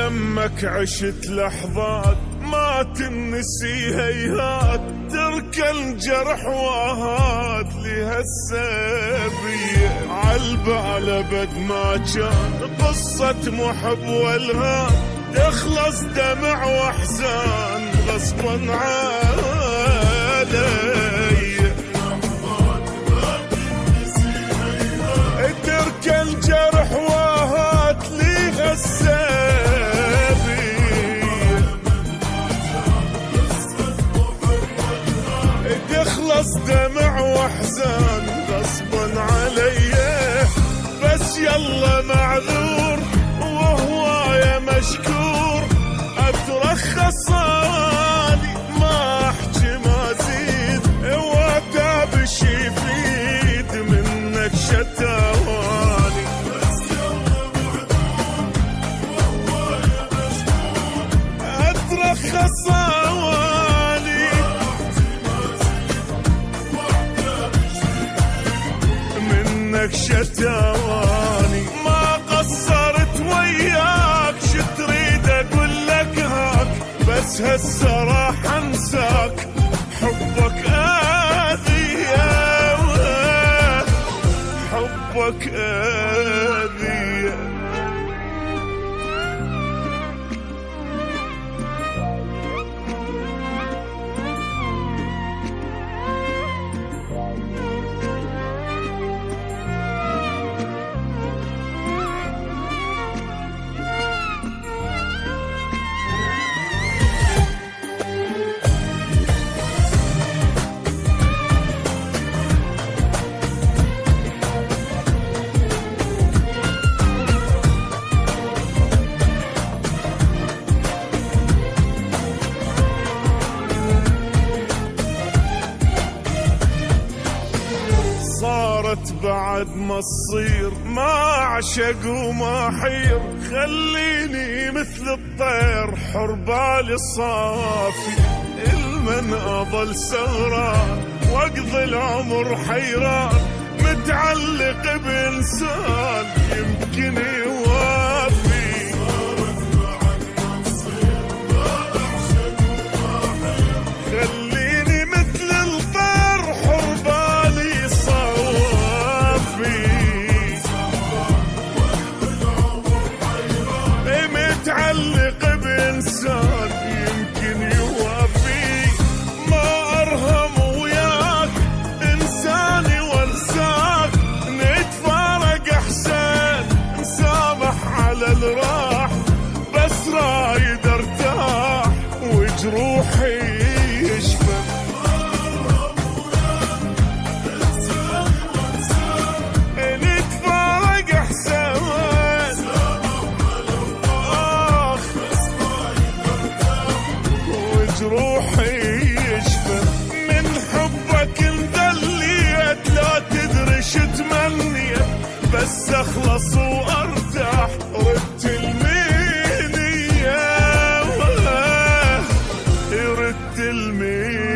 يمك عشت لحظات ما تنسي هيهات، تركن جرح واهات لهالسبية عالبال ابد ما كان قصة محب والهام، تخلص دمع واحزان غصبا علي، تركن جرح واهات لهالسبية، تخلص دمع واحزان غصبا علي، بس يلا معذور وهواية مشكور، اترخص اني ما احكي ما زيد، واتاب شي يفيد منك شتاواني، اترخص اني منك شتاواني، ما قصرت وياك شتريد اقول لك هاك، بس هسه راح انساك حبك اذية، حبك اذية. صارت بعد ما تصير ما اعشق وما حير، خليني مثل الطير حر بالي صافي، المن اظل سهران واقضي العمر حيران، متعلق بانسان يمكن يوافي، خليني مثل الطير حر بالي صافي، متعلق بإنسان يمكن يوافي، ما أرهم وياك إنساني وانساك، نتفارق أحسن نسامح على الراح، بس رايد ارتاح وجروحي يشفى، نتفارق أحسن روحي يشفى، من حبك انذليت لا تدري شو تمنيت، بس اخلص وارتاح ردت المينية، ردت المينية.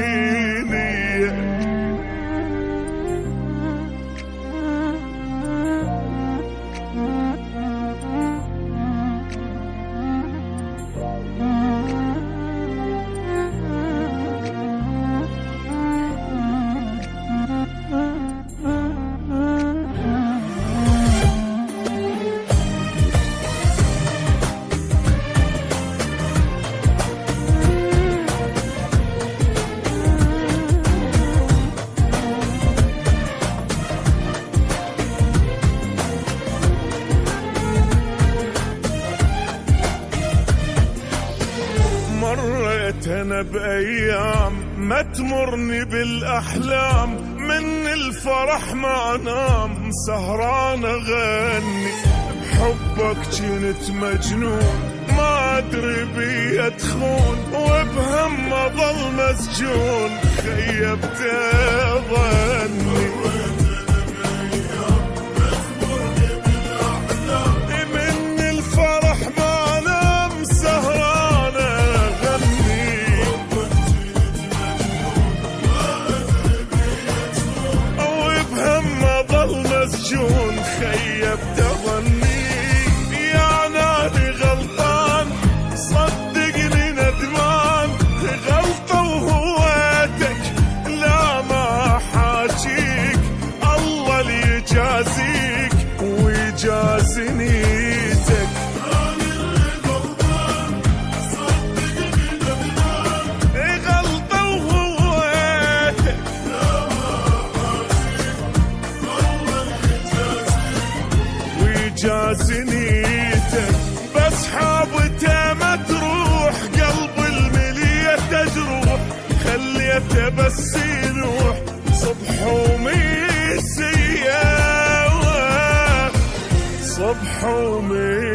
مريت انا بايام ما تمرني بالاحلام، من الفرح ما انام سهران اغني، بحبك كنت مجنون ما ادري بي ادخون، وبهم اظل مسجون خيبت ظني، من الفرح ما انام سهران اغني، وبهم اظل مسجون خيبت ظني، يا نادي غلطان يومين